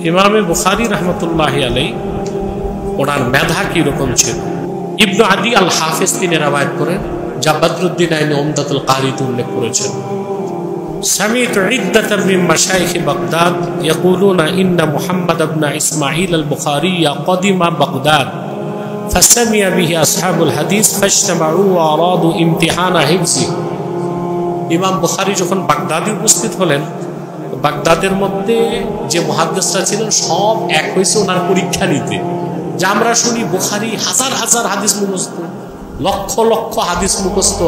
ইমামে বুখারী রাহমাতুল্লাহি আলাইহি ওনার মেধা কি রকম ছিল? ইবনু আদি আল হাফিজ তিনি রওয়ায়াত করেন, যা বদরুদ্দিন আইনি উমদাতুল কারিতে উল্লেখ করেছেন, سمعت عدة من مشايخ بغداد يقولون إن محمد بن إسماعيل البخاري قدم بغداد فسمع به أصحاب الحديث فاجتمعوا وأرادوا امتحان حفظه। ইমাম বুখারী যখন বাগদাদে উপস্থিত হলেন, বাগদাদের মধ্যে যে মুহাদ্দিসরা ছিলেন সব এক হয়েছে ওনার পরীক্ষা নিতে। যা আমরা শুনি বুখারী হাজার হাজার হাদিস মুখস্থ, লক্ষ লক্ষ হাদিস মুখস্থ,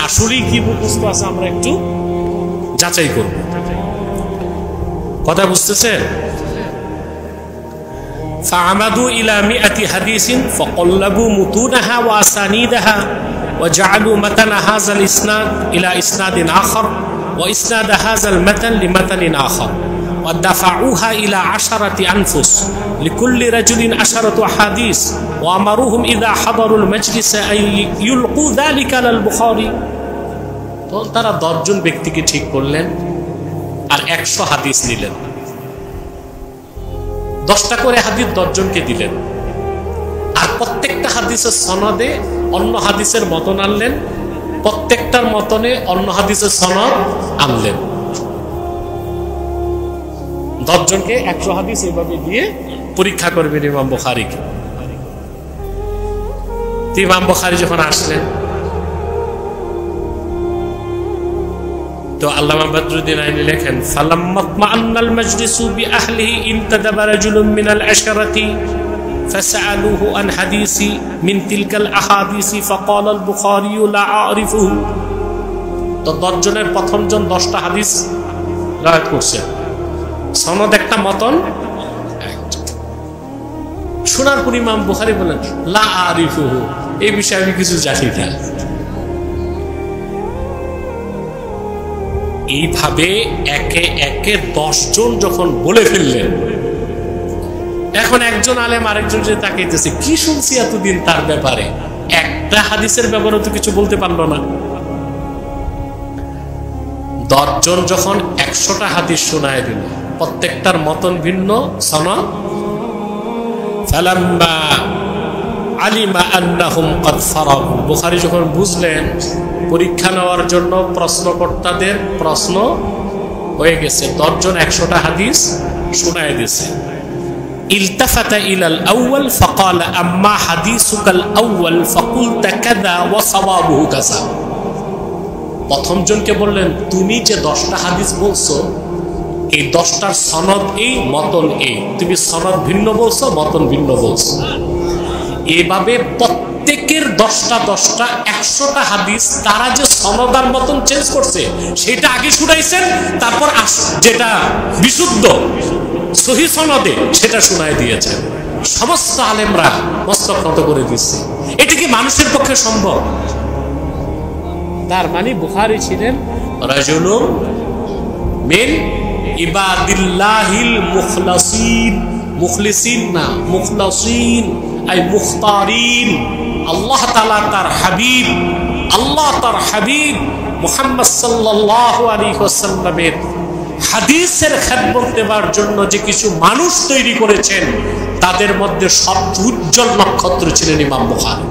আসলেই কি মুখস্থ আছে আমরা একটু যাচাই করব। কথা বুঝতেছেন? فعمدوا إلى 100 حديث فقلبوا متونها وأسانيدها وجعلوا متن هذا الإسناد إلى إسناد آخر وإسناد هذا المتن لمتن آخر ودفعوها إلى 10 أنفس لكل رجل 10 أحاديث وأمروهم إذا حضروا المجلس أن يلقوا ذلك على البخاري। তো তারা 10 জন ব্যক্তিকে ঠিক করলেন আর 100 হাদিস নিলেন, 10টা করে হাদিস 10 জনকে দিলেন, আর প্রত্যেকটা হাদিসের সনদে অন্য হাদিসের মতন আনলেন, প্রত্যেকটার মতনে অন্য হাদিসের সনদ আনলেন। 10 জনকে 100 হাদিস এভাবে দিয়ে পরীক্ষা করবেন ইমাম বুখারীকে। ইমাম বুখারী যখন আসলেন তো আল্লামা বদরুদ্দিন আইনি লেখেন, ফালাম্মা মা'আন্নাল মাজলিসু বিআহলিহি ইনতাদাবা রাজুলুম মিনাল আশরাতি ফাসআলুহু আন হাদিসি মিন তিলকাল আহাদিসি ফাকালা আল বুখারী লা আ'রিফুহু। তো 10 জনের প্রথম জন 10টা হাদিস রাওয়ায়াত করছে, সনদ একটা মতন। শোনার পর ইমাম বুখারী বলেন, লা আ'রিফুহু, এই বিষয়ে আমি কিছু জানি না। এইভাবে একে একে 10 জন যখন বলে ফেললেন, এখন একজন আলেম আরেকজন যে তাকাইতেছে, কি শুনছি এতদিন তার ব্যাপারে, একটা হাদিসের ব্যাপারে তো কিছু বলতে পারলো না। 10 জন যখন 100টা হাদিস শোনায় দিল, প্রত্যেকটার মতন ভিন্ন সনদ, ফালাম্মা আলিমা আন্নাহুম ক্বাদ ফারাগু, বুখারী যখন বুঝলেন পরীক্ষা নেওয়ার জন্য প্রশ্নকর্তাদের প্রশ্ন হয়ে গেছে, 10 জন 100টা হাদিস শোনায় দিয়েছে, ইলতাফাতা ইলাল আউয়াল ফাকালা আম্মা হাদিসুকাল আউয়াল ফাকুলতা কাযা ওয়া সাওয়াবুহু কাযা। প্রথম জনকে বললেন, তুমি যে 10টা হাদিস বলছো, এই 10টার সনদ এই, মতন এই, তুমি সনদ ভিন্ন বলছো, মতন ভিন্ন বলছো। এভাবে প্রত্যেকের 10টা 100টা হাদিস তারা যে সনদার মতন চেঞ্জ করছে সেটা আগে শুনাইছেন, তারপর যেটা বিশুদ্ধ সহি সনদে সেটা শুনাই দিয়েছেন। সমস্ত আলেমরা মস্তক নত করে দিচ্ছে। এটা কি মানুষের পক্ষে সম্ভব? তার মানে বুখারী ছিলেন রাজুলুম মিন ইবাদিল্লাহিল মুখলাসিন, মুখলিসিন না, মুখলাসিন আই মুখতারিন। আল্লাহ তাআলা তার হাবিব, আল্লাহ তার হাবিব মুহাম্মদ সাল্লাল্লাহু আলাইহি ওয়াসাল্লামের হাদিসের খেদমত দেওয়ার জন্য যে কিছু মানুষ তৈরি করেছেন, তাদের মধ্যে সবচেয়ে উজ্জ্বল নক্ষত্র ছিলেন ইমাম বুখারী।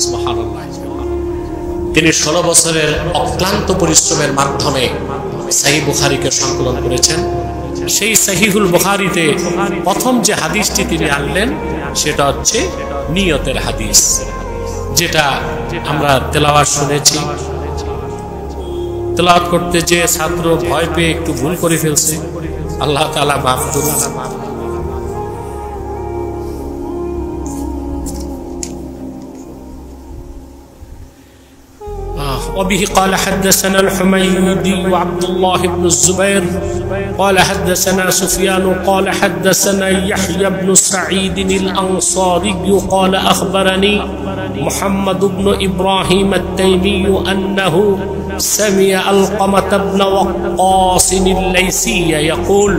সুবহানাল্লাহ। তিনি 16 বছরের অক্লান্ত পরিশ্রমের মাধ্যমে সহিহ বুখারীকে সংকলন করেছেন। সেই সহিহুল বুখারীতে প্রথম যে হাদিসটি তিনি আনলেন সেটা হচ্ছে নিয়তের হাদিস, যেটা আমরা তেলাওয়াত শুনেছি। তেলাওয়াত করতে যে ছাত্র ভয় পেয়ে একটু ভুল করে ফেলছে, আল্লাহ তাআলা মাফ করুন। وبه قال حدثنا الحميدي وعبد الله بن الزبير قال حدثنا سفيان قال حدثنا يحيى بن سعيد الأنصاري قال أخبرني محمد بن إبراهيم التيمي أنه سمع علقمة بن وقاص الليثي يقول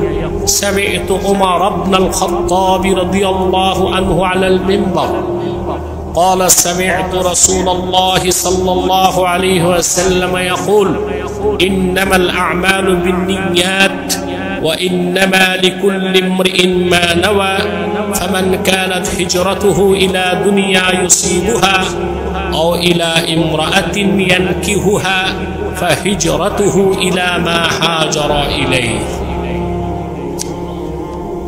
سمعت عمر بن الخطاب رضي الله عنه على المنبر قال سمعت رسول الله صلى الله عليه وسلم يقول إنما الأعمال بالنيات وإنما لكل امرئ ما نوى فمن كانت هجرته إلى دنيا يصيبها أو إلى امرأة ينكحها فهجرته إلى ما هاجر إليه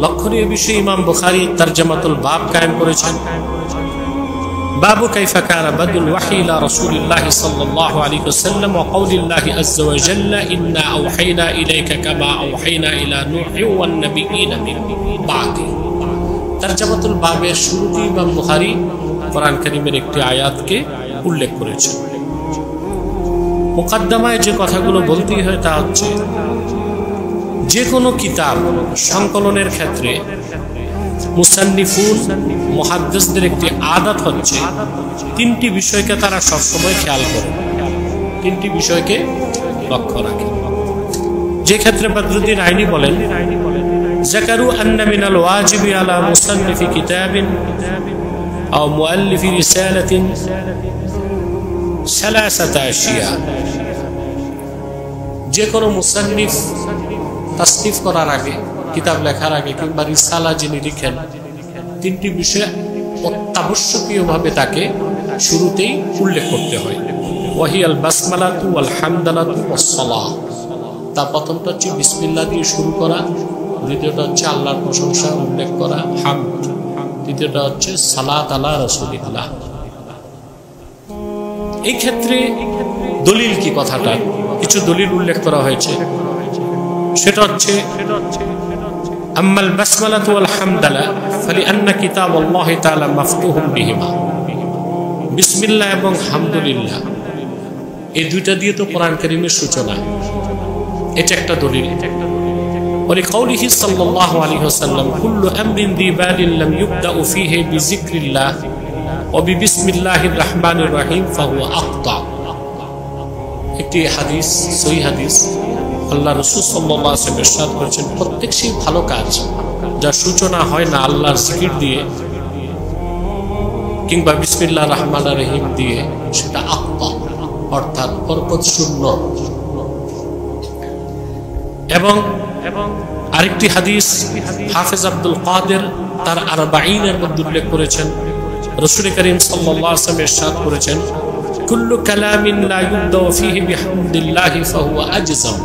লক্ষণীয় বিষয় ইমাম বুখারী তরজমাতুল বাব কায়েম করেছেন বাবু কাইফা কানা বাদুল ওয়াহী ইলা রাসূলিল্লাহ সাল্লাল্লাহু আলাইহি ওয়াসাল্লাম ওয়া কাউলিল্লাহি আযজা ওয়া জাল্লা ইন্না আওহাইনা ইলাইকা কামা আওহাইনা ইলা নূহি ওয়ান নাবিয়্যিনা মিন বাদি তরজমাতুল বাবের শুরুতে ইমাম বুখারী কোরআন কারীমের একটি আয়াতকে উল্লেখ করেছেন মুকদ্দমায় যে কথাগুলো বলতেই হয় তা হচ্ছে যে কোনো কিতাব সংকলনের ক্ষেত্রে মুসান্নিফুন মুহাদ্দিসদের একটি আদত হচ্ছে তিনটি বিষয়কে তারা সবসময় খেয়াল করে তিনটি বিষয়কে লক্ষ্য রাখে যে ক্ষেত্রে বদরুদ্দিন আইনি বলেন যাকারু আন্না মিনাল ওয়াজিবি আলা মুসান্নিফি কিতাবিন আও মুআল্লিফি রিসালাতিন সালাসাতা আশিয়া যে কোনো মুসান্নিফ তাসনিফ করার আগে কিতাব লেখার আগে কিংবা রিসালা যিনি লিখেন তিনটি বিষয় অত্যাবশ্যকীয়ভাবে তাকে শুরুতেই উল্লেখ করতে হয় ওয়াহিয়াল বাসমালাতু ওয়াল হামদালাতু ওয়াস সালাহ তার প্রথমটা হচ্ছে বিসমিল্লাহ দিয়ে শুরু করা দ্বিতীয়টা হচ্ছে আল্লাহর প্রশংসা উল্লেখ করা হামদ তৃতীয়টা হচ্ছে সালাত আলা রাসূলিল্লাহ এই ক্ষেত্রে দলিল কি কথাটা কিছু দলিল উল্লেখ করা হয়েছে সেটা হচ্ছে আম্মাল বাসমালাতু ওয়াল হামদালা ফালিআন্না কিতাবাল্লাহি তাআলা মাফতুহুম বিহিমা বিসমিল্লাহ এবং হামদুলিল্লাহ এই দুইটা দিয়ে তো কোরআন কারীমের সূচনা এটা একটা দলিল ولقوله صلى الله عليه وسلم كل امر ذي بال لم يبدا فيه بذكر الله وببسم الله الرحمن الرحيم فهو اقطع একটি হাদিস সহিহ হাদিস আল্লাহ রাসূল সাল্লাল্লাহু আলাইহি ওয়াসাল্লাম ইরশাদ করেছেন প্রত্যেক সেই ভালো কাজ যার সূচনা হয় না আল্লাহর জিকির দিয়ে কিংবা বিসমিল্লাহির রহমানির রহিম দিয়ে সেটা আকতা অর্থাৎ বরকত শূন্য এবং আরেকটি হাদিস হাফেজ আব্দুল কাদের তার 40 এর মধ্যে উল্লেখ করেছেন রাসূল করিম সাল্লাল্লাহু আলাইহি ওয়াসাল্লাম ইরশাদ করেছেন কুল্লু কালামিন লা ইউবদা ফীহি বিহামদিল্লাহি ফাহুয়া আজজাম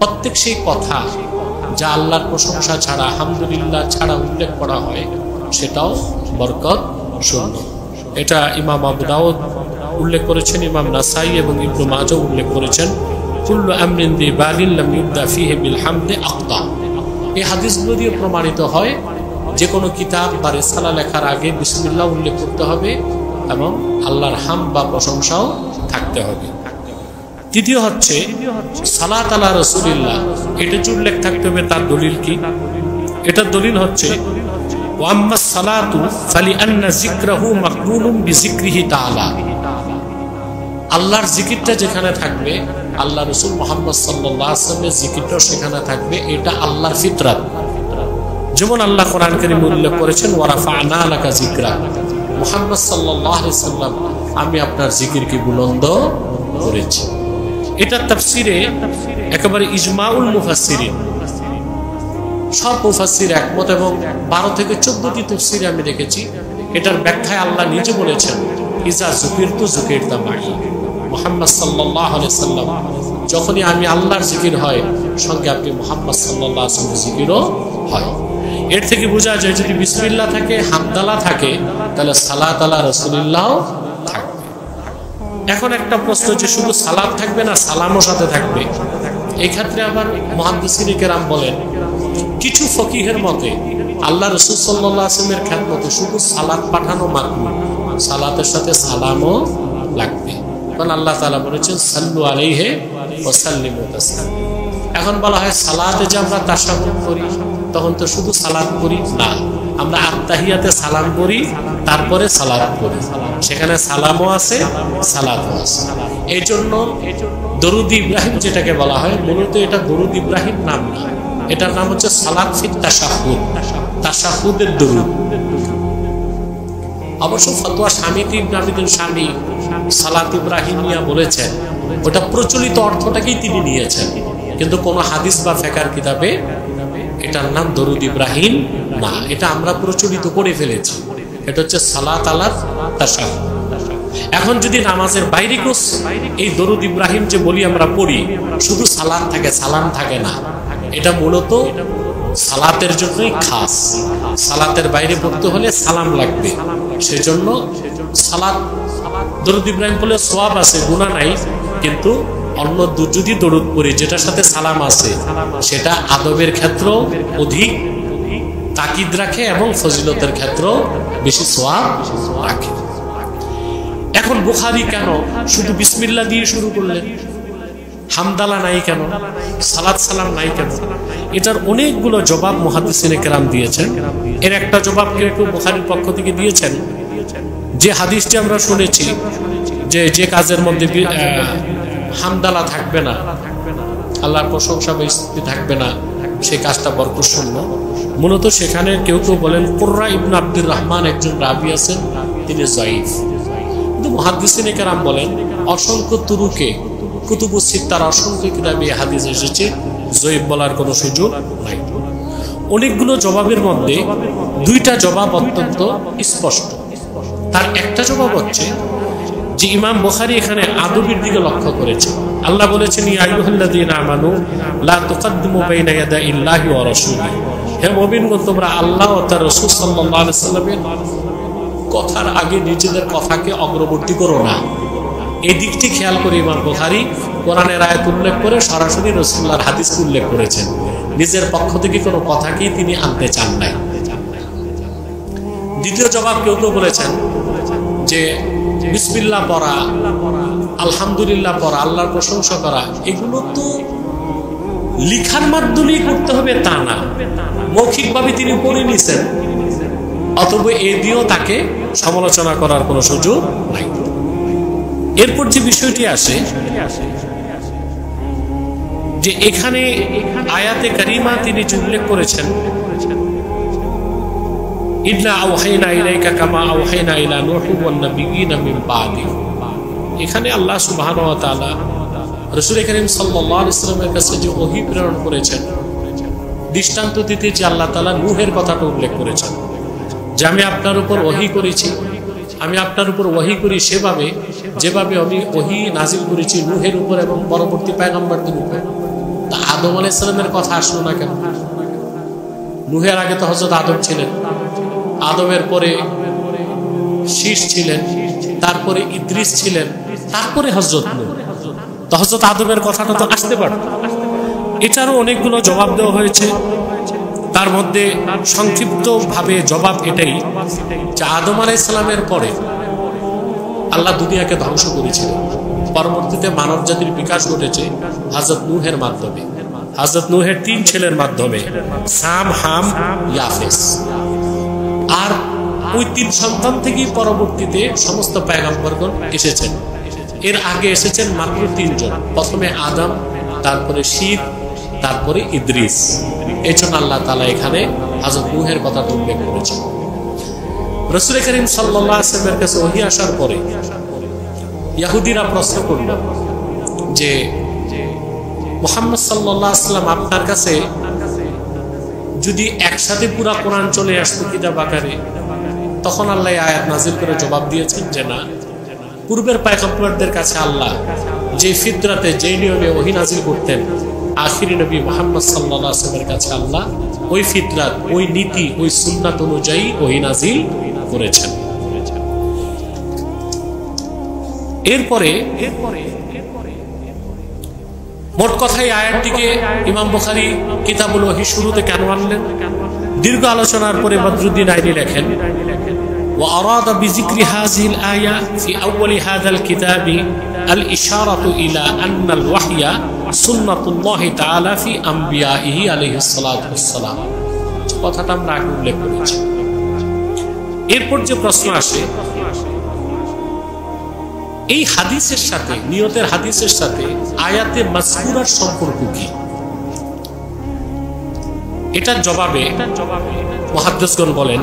প্রত্যেক সেই কথা যা আল্লাহর প্রশংসা ছাড়া আলহামদুলিল্লাহ ছাড়া উল্লেখ করা হয় সেটাও বরকত শূন্য এটা ইমাম আবু দাউদ উল্লেখ করেছেন ইমাম নাসাই এবং ইবনে মাজাহ উল্লেখ করেছেন কুল্লু আমরিন দি বালিন লাম ইউবদা ফীহি বিল হামদি আকতা এই হাদিসগুলো দিয়ে প্রমাণিত হয় যে কোনো কিতাব বা রিসালা লেখার আগে বিসমিল্লাহ উল্লেখ করতে হবে এবং আল্লাহর হামদ বা প্রশংসাও থাকতে হবে দ্বিতীয় হচ্ছে সালাত আলা রাসূলিল্লাহ এটা উল্লেখ থাকতে হবে তার দলিল কি এটা দলিল হচ্ছে ওয়া আম্মাস সালাতু ফালিআন্না যিকরাহু মাকরুনুম বিযিকরিহি তাআলা আল্লাহর জিকিরটা যেখানে থাকবে আল্লাহ রাসূল মুহাম্মদ সাল্লাল্লাহু আলাইহি ওয়াসাল্লামের জিকিরটা সেখানে থাকবে এটা আল্লাহর ফিতরাত যেমন আল্লাহ কোরআন কারীমে উল্লেখ করেছেন ওয়া রাফা'না লাকা যিকরা মুহাম্মদ সাল্লাল্লাহু আলাইহি ওয়াসাল্লাম আমি আপনার জিকিরকে বুলন্দ করেছি এটা তাফসীরে একেবারে ইজমাউল মুফাসসিরিন সব মুফাসসির একমত এবং 12 থেকে 14টি তাফসীরে আমি দেখেছি এটার ব্যাখ্যায় আল্লাহ নিজে বলেছেন ইজা যুকিরতু যুকিরতা মাই মুহাম্মদ সাল্লাল্লাহু আলাইহি ওয়াসাল্লাম যখনই আমি আল্লাহর জিকির হয় সঙ্গে আপনি মুহাম্মদ সাল্লাল্লাহু আলাইহি ওয়াসাল্লামের জিকিরও হয় এর থেকে বোঝা যায় যদি বিসমিল্লাহ থাকে হামদালা থাকে তাহলে সালাত আলা রাসূলিল্লাহ থাকবে এখন একটা প্রশ্ন যে শুধু সালাত থাকবে না সালামও সাথে থাকবে এই ক্ষেত্রে আবার মুহাদ্দিসিনে কেরাম বলেন কিছু ফকিহের মতে আল্লাহ রাসূল সাল্লাল্লাহু আলাইহি ওয়াসাল্লামের খেদমতে শুধু সালাত পাঠানো মাকরুহ সালাতের সাথে সালামও লাগবে কারণ আল্লাহ তাআলা বলেছেন সাল্লু আলাইহি ওয়া সাল্লিমু তাসলিমা এখন বলা হয় সালাতে যে আমরা তাশাহুদ করি তখন তো শুধু সালাত করি না আমরা আত্তাহিয়াতে সালাম করি তারপরে সালাত করি সেখানে সালামও আছে সালাতও আছে এই জন্য দরুদ ইব্রাহিম যেটাকে বলা হয় মূলত এটা দরুদ ইব্রাহিম নাম না এটার নাম হচ্ছে সালাত ফিত তাশাহুদ তাশাহুদের দরুদ অবশ্য ফতোয়া শামী ইবনে আবিদিন শামী সালাত ইব্রাহিমিয়া বলেছেন ওটা প্রচলিত অর্থটাকেই তিনি নিয়েছেন কিন্তু কোনো হাদিস বা ফিকহের কিতাবে এটার নাম দরুদ ইব্রাহিম না, এটা আমরা প্রচলিত করে ফেলেছি। এটা হচ্ছে সালাত আলা তাশাহুদ। এখন যদি নামাজের বাইরে এই দরুদ ইব্রাহিম যে বলি আমরা পড়ি, শুধু সালাত থাকে, সালাম থাকে না, এটা মূলত সালাতের জন্যই খাস। সালাতের বাইরে পড়তে হলে সালাম লাগবে, সেজন্য সালাত দরুদ ইব্রাহিম বলে সওয়াব আছে, গুনাহ নাই। কিন্তু অন্য যদি দরুদ পড়ি যেটার সাথে সালাম আছে, সেটা আদবের ক্ষেত্রেও অধিক তাকিদ রাখে এবং ফজিলতের ক্ষেত্রেও বেশি সওয়াব রাখে। এখন বুখারী কেন শুধু বিসমিল্লাহ দিয়ে শুরু করলেন? হামদালা নাই কেন? সালাত সালাম নাই কেন? এটার অনেকগুলো জবাব মুহাদ্দিসিনে কেরাম দিয়েছেন। এর একটা জবাব কেউ বুখারীর পক্ষ থেকে দিয়েছেন, যে হাদিসটি আমরা শুনেছি যে কাজের মধ্যে হামদালা থাকবে না, আল্লাহর প্রশংসা বা স্তুতি থাকবে না, সেই কাজটা বরকতশূন্য। মূলত সেখানে কেউ বলেন কুররা ইবনে আব্দুর রহমান একজন রাবী আছেন, তিনি যায়ীফ। কিন্তু মুহাদ্দিসিনে কেরাম বলেন অসংখ্য তুরুকে কুতুবুস সিত্তার অসংখ্য কিতাবে হাদিস এসেছে, যায়ীফ বলার কোনো সুযোগ নাই। অনেকগুলো জবাবের মধ্যে দুইটা জবাব অত্যন্ত স্পষ্ট। তার একটা জবাব হচ্ছে যে ইমাম বুখারী এখানে আদবের দিকে লক্ষ্য করেছেন। আল্লাহ বলেছেন ইয়া আইয়ুহাল্লাযীনা আমানু লা তুকদ্দিমু বাইনা ইয়াদাইল্লাহি ওয়া রাসূলিহি, হে মুমিনগণ তোমরা আল্লাহ ও তার রাসূল সাল্লাল্লাহু আলাইহি সাল্লামের কথার আগে নিজেদের কথাকে অগ্রবর্তী করো না। এই দিকটি খেয়াল করে ইমাম বুখারী কোরআনের আয়াত উল্লেখ করে সরাসরি রাসূলুল্লাহর হাদিস উল্লেখ করেছেন, নিজের পক্ষ থেকে কোনো কথাকেই তিনি আনতে চান নাই। দ্বিতীয় জবাব কেউ বলেছেন যে বিসমিল্লাহ পড়া, আলহামদুলিল্লাহ পড়া, আল্লাহর প্রশংসা করা, এগুলো তো লিখার মাধ্যমেই করতে হবে তা না, মৌখিকভাবে তিনি পড়ে নিছেন, অতএব এ দিয়েও তাকে সমালোচনা করার কোনো সুযোগ নাই। এরপর যে বিষয়টি আসে যে এখানে আয়াতে কারিমা তিনি উল্লেখ করেছেন ইন্না আওহাইনা ইলাইকা কামা আওহাইনা ইলা নূহি ওয়ান নাবিয়্যিনা মিন বাদি। এখানে আল্লাহ সুবহানাহু ওয়া তাআলা রাসূল কারীম সাল্লাল্লাহু আলাইহি ওয়াসাল্লামের কাছে যে ওহী প্রেরণ করেছেন, দৃষ্টান্ত দিতে যে আল্লাহ তাআলা নূহের কথাটা উল্লেখ করেছেন যে আমি আপনার উপর ওহী করেছি, আমি আপনার উপর ওহী করি সেভাবে যেভাবে আমি ওহী নাজিল করেছি নূহের উপর এবং পরবর্তী পয়গম্বরদের উপর। তা আদম আলাইহিস সালামের কথা আসলো না কেন? নূহের আগে তো হযরত আদম ছিলেন, আদমের পরে শীষ ছিলেন, তারপরে ইদ্রিস ছিলেন, তারপরে হযরত নূহ। তো হযরত আদমের কথাটা তো আসতে পারত। এটারও অনেকগুলো জবাব দেওয়া হয়েছে। তার মধ্যে সংক্ষিপ্ত ভাবে জবাব এটাই যে আদম আলাইহিস সালামের পরে আল্লাহ দুনিয়াকে ধ্বংস করেছিলেন, পরবর্তীতে মানব জাতির বিকাশ ঘটেছে হযরত নূহের মাধ্যমে, হযরত নূহের 3 ছেলের মাধ্যমে, সাম, হাম, ইয়াফেস। আর ওই 3 সন্তান থেকেই পরবর্তীতে সমস্ত পয়গম্বরগণ এসেছেন। এর আগে এসেছেন মাত্র 3 জন, প্রথমে আদম, তারপরে শীত, তারপরে ইদ্রিস। এই জন্য আল্লাহ তাআলা এখানে হযরত নূহের কথা উল্লেখ করেছেন। রাসূল কারীম সাল্লাল্লাহু আলাইহি ওয়াসাল্লামের কাছে ওহী আসার পরে ইহুদিরা প্রশ্ন করল যে মুহাম্মদ সাল্লাল্লাহু আলাইহি ওয়াসাল্লাম আপনার কাছে যদি একসাথে পুরা কোরআন চলে আসতো কিতাব আকারে, তখন আল্লাহ আয়াত নাজিল করে জবাব দিয়েছেন যে না, পূর্বের পয়গম্বরদের কাছে আল্লাহ যে ফিতরাতে যে নিয়মে ওহী নাজিল করতেন, আখিরি নবী মুহাম্মদ সাল্লাল্লাহু আলাইহি ওয়াসাল্লামের কাছে আল্লাহ ওই ফিতরাত, ওই নীতি, ওই সুন্নাত অনুযায়ী ওহী নাজিল করেছেন। এরপরে মোট কথাই আয়াতটিকে ইমাম বুখারী কিতাবুল ওহী শুরুতে কেন আনলেন? দীর্ঘ আলোচনার পরে বদরুদ্দিন আইনি লেখেন ওয়া আরাদা বিযিকরি হাযিহিল আয়া ফি আউয়ালি হাযাল কিতাবি আল ইশারাতু ইলা আন্না আল ওয়াহইয়া সুন্নাতুল্লাহি তাআলা ফি আমবিয়াইহি আলাইহিস সালাতু ওয়াস সালাম। কথাটা আমরা আগে উল্লেখ করেছি। এরপর যে প্রশ্ন আসে এই হাদিসের সাথে, নিয়তের হাদিসের সাথে আয়াতে মাযকুরার সম্পর্ক কি? এটার জবাবে মুহাদ্দিসগণ বলেন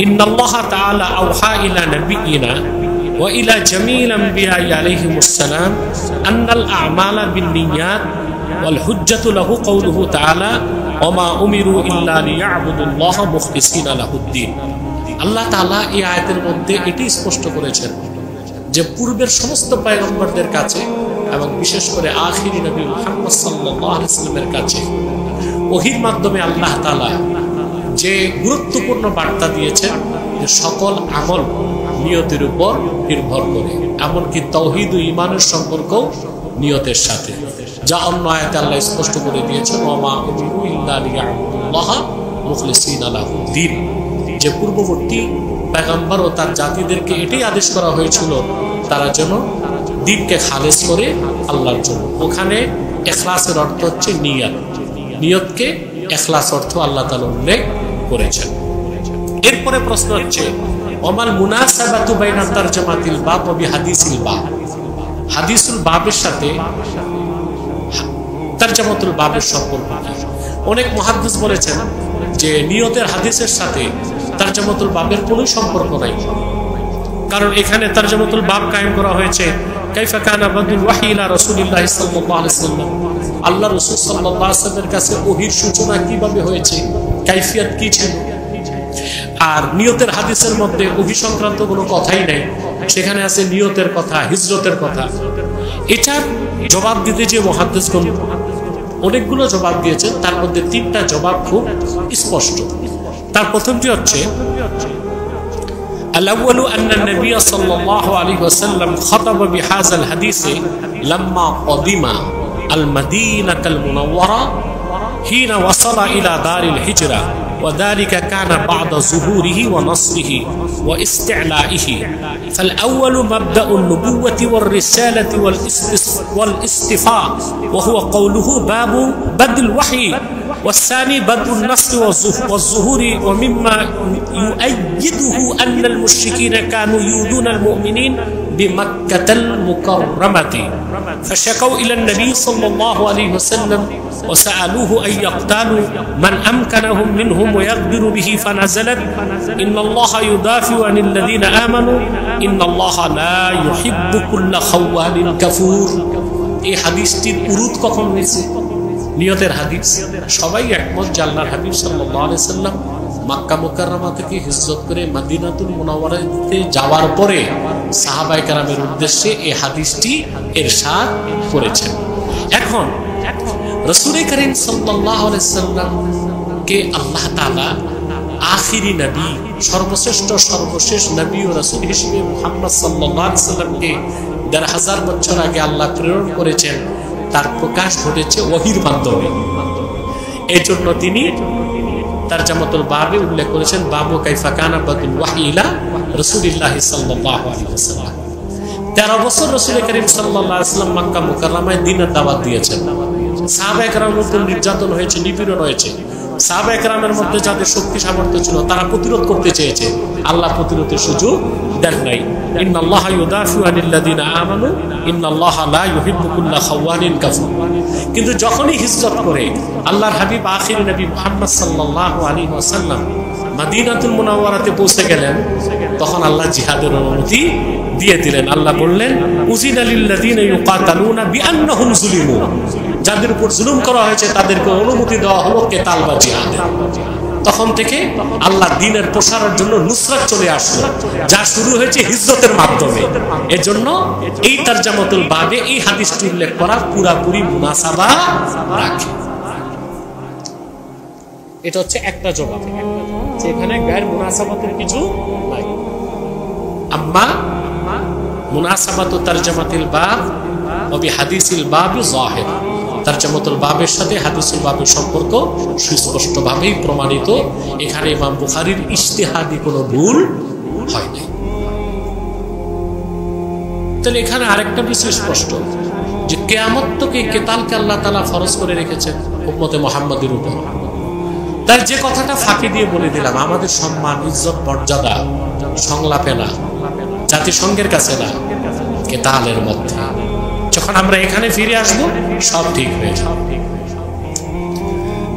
ইন্নাল্লাহা তাআলা আওহা ইলা নাবিয়িনা ওয়া ইলা জামিল আমবিয়াই আলাইহিমুস সালাম আন্নাল আমালা বিন্নিয়াত ওয়াল হুজ্জাতু লাহু কাউলুহু তাআলা ওমা উমিরু ইল্লা লিয়াবুদুল্লাহ মুখলিসিনা লাহুদ্দিন। আল্লাহ তাআলা এই আয়াতের মধ্যে এটি স্পষ্ট করেছেন যে পূর্বের সমস্ত পয়গম্বরদের কাছে এবং বিশেষ করে আখিরি নবী মুহাম্মদ সাল্লাল্লাহু আলাইহি ওয়াসাল্লামের কাছে ওহীর মাধ্যমে আল্লাহ তাআলা যে গুরুত্বপূর্ণ বার্তা দিয়েছেন যে সকল আমল নিয়তের উপর নির্ভর করে, এমনকি তাওহীদ ও ঈমানের সম্পর্ক নিয়তের সাথে, যা অন্য আয়াতে আল্লাহ স্পষ্ট করে দিয়েছেন ওমা উমিরু ইল্লা লিয়াবুদুল্লাহ মুখলিসিনা লাহুদ্দিন। যে পূর্ববর্তী পয়গম্বর ও তার জাতিদেরকে এটাই আদেশ করা হয়েছিল তারা যেন দ্বীনকে খালেস করে আল্লাহর জন্য। ওখানে ইখলাসের অর্থ হচ্ছে নিয়ত, নিয়তকে ইখলাস অর্থ আল্লাহ তাআলা উল্লেখ করেছেন। এরপরে প্রশ্ন হচ্ছে ওমাল মুনাসাবাতু বাইনা তারজামাতিল বাব ওয়া বিহাদিসিল বাব। হাদিসুল বাবের সাথে তারজামাতুল বাবের সম্পর্ক কি? অনেক মুহাদ্দিস বলেছেন যে নিয়তের হাদিসের সাথে তারজামাতুল বাবের কোনো সম্পর্ক নাই, কারণ এখানে তারজামাতুল বাব কায়েম করা হয়েছে কাইফা কানা বাদুল ওয়াহি ইলা রাসূলিল্লাহ সাল্লাল্লাহু আলাইহি ওয়াসাল্লাম, আল্লাহ রাসূল সাল্লাল্লাহু আলাইহি ওয়াসাল্লামের কাছে ওহীর সূচনা কিভাবে হয়েছে, কাইফিয়ত কি ছিল। আর নিয়তের হাদিসের মধ্যে ওহী সংক্রান্ত কোনো কথাই নাই, সেখানে আছে নিয়তের কথা, হিজরতের কথা। এটার জবাব দিতে যে মুহাদ্দিসগণ অনেকগুলো জবাব দিয়েছেন, তার মধ্যে 3টা জবাব খুব স্পষ্ট। তার প্রথমটি হচ্ছে الأول أن النبي صلى الله عليه وسلم خطب بهذا الحديث لما قدم المدينة المنورة حين وصل إلى دار الهجرة، وذلك كان بعد ظهوره ونصره واستعلائه. فالأول مبدأ النبوة والرسالة والاصطفاء، وهو قوله باب بدء الوحي، والثاني بدء النصر والظهور. ومما يؤيده أن المشركين كانوا يؤذون المؤمنين بمكة المكرمة، فشكوا إلى النبي صلى الله عليه وسلم وسألوه أن يقتلوا من أمكنهم منهم ويغدر به، فنزلت إن الله يدافع عن الذين آمنوا إن الله لا يحب كل خوان كفور। এই হাদিসটির উরুদ কখন হয়েছে? নিয়তের হাদিস। সবাই একমত যে আল্লাহর হাবিব সাল্লাল্লাহু আলাইহি ওয়াসাল্লাম মক্কা মুকাররমা থেকে হিজরত করে মদিনাতুল মুনাওয়ারাতে যাওয়ার পরে সাহাবায়ে কেরামের উদ্দেশ্যে এই হাদিসটি ইরশাদ করেছেন। এখন রাসূল করিম সাল্লাল্লাহু আলাইহি ওয়াসাল্লামকে আল্লাহ তাআলা আখিরি নবী, সর্বশেষ নবী ও রাসূল হিসেবে মুহাম্মদ সাল্লাল্লাহু আলাইহি ওয়াসাল্লামকে ১৫০০ বছর আগে আল্লাহ প্রেরণ করেছেন। তার প্রকাশ ঘটেছে ওহীর মাধ্যমে। এই জন্য তিনি তারজামাতুল বাবে উল্লেখ করেছেন বাবু কাইফা কানা বাদুল ওয়াহি ইলা রাসূলিল্লাহ সাল্লাল্লাহু আলাইহি ওয়াসাল্লাম। 13 বছর রাসূল করিম সাল্লাল্লাহু আলাইহি ওয়াসাল্লাম মক্কা মুকাররমায় দ্বীনের দাওয়াত দিয়েছেন। সাহাবায়ে কেরামের উপর নির্যাতন হয়েছে, নিপীড়ন হয়েছে। সাহাবায়ে কেরামের মধ্যে যাদের শক্তি সামর্থ্য ছিল তারা প্রতিরোধ করতে চেয়েছে, আল্লাহ প্রতিরোধের সুযোগ দেন নাই। ইন্নাল্লাহা ইউদাফিউ আনিল্লাযিনা আমানু ইন্নাল্লাহা লা ইউহিব্বু কুল্লা খাওয়ানিন কাফুর। কিন্তু যখনই হিজরত করে আল্লাহর হাবিব আখির নবী মুহাম্মদ সাল্লাল্লাহু আলাইহি ওয়াসাল্লাম মদিনাতুল মুনাওয়ারাতে পৌঁছে গেলেন, তখন আল্লাহ জিহাদের অনুমতি দিয়ে দিলেন। আল্লাহ বললেন উযিনা লিল্লাযিনা ইউকাতালুনা বিআন্নাহুম যুলিমু, যাদের উপর জুলুম করা হয়েছে তাদেরকে অনুমতি দেওয়া হলো কিতাল বা জিহাদে। তখন থেকে আল্লাহ দ্বীনের প্রসারের জন্য নুসরাত চলে আসলো, যা শুরু হয়েছে হিজরতের মাধ্যমে। এজন্য এই তারজামাতুল বাবে এই হাদিসটি উল্লেখ করা পুরাপুরি মুনাসাবা রাখে। এটা হচ্ছে একটা জবাব, যেখানে গায়ের মুনাসাবাতের কিছু নাই। আম্মা মুনাসাবাতু তারজামাতুল বাব ওয়া বিহাদিসিল বাব যাহির, তারজামাতুল বাবের সাথে হাদিসুল বাবের সম্পর্ক সুস্পষ্টভাবেই প্রমাণিত। এখানে ইমাম বুখারীর ইজতিহাদি কোনো ভুল হয় নাই। তাহলে এখানে আরেকটা বিষয় স্পষ্ট যে কিয়ামতকে কেতালকে আল্লাহ তাআলা ফরজ করে রেখেছেন উম্মতে মুহাম্মাদের উপর। তার যে কথাটা ফাঁকি দিয়ে বলে দিলাম, আমাদের সম্মান, ইজ্জত, মর্যাদা সংলাপে না, জাতিসংঘের কাছে না, কেতালের মধ্যে। যখন আমরা এখানে ফিরে আসবো সব ঠিক হয়ে যাবে।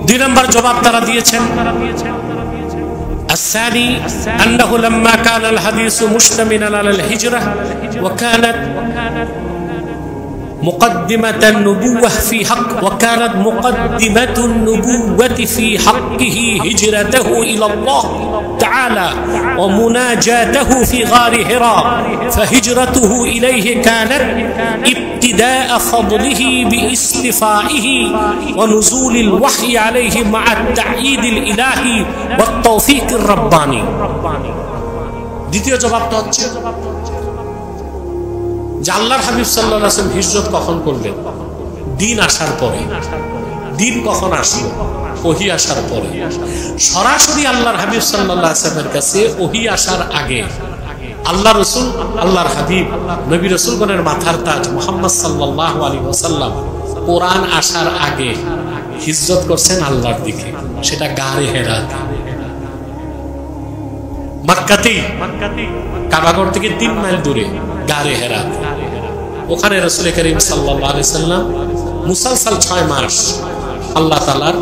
2 নম্বর জবাব তারা দিয়েছেন الثاني أنه لما كان الحديث مشتملا على الهجرة وكانت مقدمة النبوة في حق وكانت مقدمة النبوة في حقه هجرته إلى الله تعالى ومناجاته في غار حراء فهجرته إليه كانت ابتداء فضله باصطفائه ونزول الوحي عليه مع التأييد الإلهي والتوفيق الرباني দ্বিতীয় জবাবটা হচ্ছে যে আল্লাহর হাবিব সাল্লাল্লাহু আলাইহি ওয়াসাল্লাম হিজরত কখন করলেন? দিন আসার পরে। দিন কখন আসলো? ওহী আসার পরে। সরাসরি আল্লাহর হাবিব সাল্লাল্লাহু আলাইহি ওয়াসাল্লামের কাছে ওহী আসার আগে আল্লাহ রাসূল, আল্লাহর হাবিব, নবী রাসূলগণের মাথার তাজ মুহাম্মদ সাল্লাল্লাহু আলাইহি ওয়াসাল্লাম কোরআন আসার আগে হিজরত করছেন আল্লাহর দিকে, সেটা গারে হেরাতে। মক্কাতেই, কাবাগর থেকে 3 মাইল দূরে গারে হেরাত, ওখানে রাসূল করিম সাল্লাল্লাহু আলাইহি ওয়াসাল্লাম মুসালসাল 6 মাস আল্লাহ তাআলার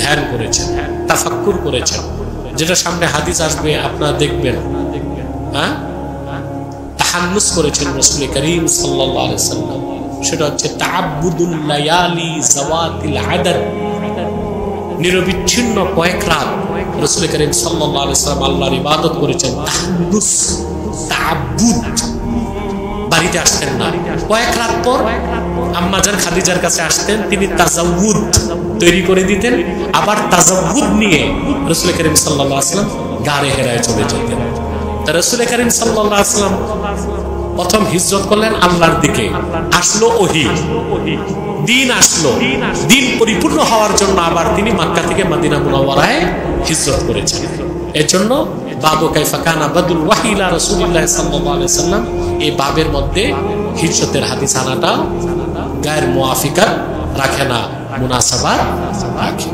ধ্যান করেছেন, তাফাক্কুর করেছেন, যেটা সামনে হাদিস আসবে আপনারা দেখবেন। হ্যাঁ, তাহান্নুস করেছেন রাসূল করিম সাল্লাল্লাহু আলাইহি ওয়াসাল্লাম, সেটা হচ্ছে তাআব্বুদুল লায়ালি যাওয়াতিল আদাদ। নিরবিচ্ছিন্ন কয়েক রাত রাসূল করিম সাল্লাল্লাহু আলাইহি ওয়াসাল্লাম আল্লাহর ইবাদত করেছেন। তাহান্নুস, তাআব্বুদ, বাড়িতে আসতেন না। কয়েক রাত পর আম্মা জান খাদিজার কাছে আসতেন, তিনি তাজাউদ তৈরি করে দিতেন, আবার তাজাউদ নিয়ে রাসূল করিম সাল্লাল্লাহু আলাইহি ওয়াসাল্লাম গারে হেরায় চলে যেতেন। তা রাসূল করিম সাল্লাল্লাহু আলাইহি ওয়াসাল্লাম প্রথম হিজরত করলেন আল্লাহর দিকে, আসলো ওহী, দিন আসলো, দিন পরিপূর্ণ হওয়ার জন্য আবার তিনি মক্কা থেকে মদিনা মুনাওয়ারায় হিজরত করেছেন। এর জন্য বাবু কাইফা কানা বাদুল ওয়াহি ইলা রাসূলিল্লাহ সাল্লাল্লাহু আলাইহি ওয়াসাল্লাম, এই বাবের মধ্যে হিজরতের হাদিস আনাটা গায়ের মুআফিকাত রাখে না, মুনাসাবা রাখে।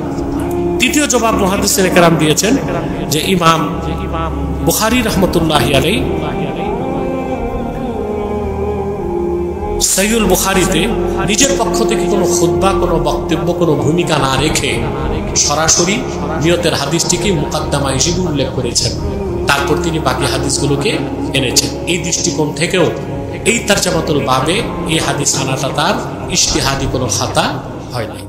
তৃতীয় জবাব মুহাদ্দিসিনে কেরাম দিয়েছেন যে ইমাম বুখারী রাহমাতুল্লাহি আলাইহি সহিহুল বুখারীতে নিজের পক্ষ থেকে কোনো খুতবা, কোনো বক্তব্য, কোনো ভূমিকা না রেখে সরাসরি নিয়তের হাদিসটিকে মুকাদ্দামা হিসেবে উল্লেখ করেছেন, তারপর তিনি বাকি হাদিসগুলোকে এনেছেন। এই দৃষ্টিকোণ থেকেও এই তারজামাতুল বাবে এই হাদিস আনাটা তার ইজতিহাদি কোনো খাতা হয় নাই।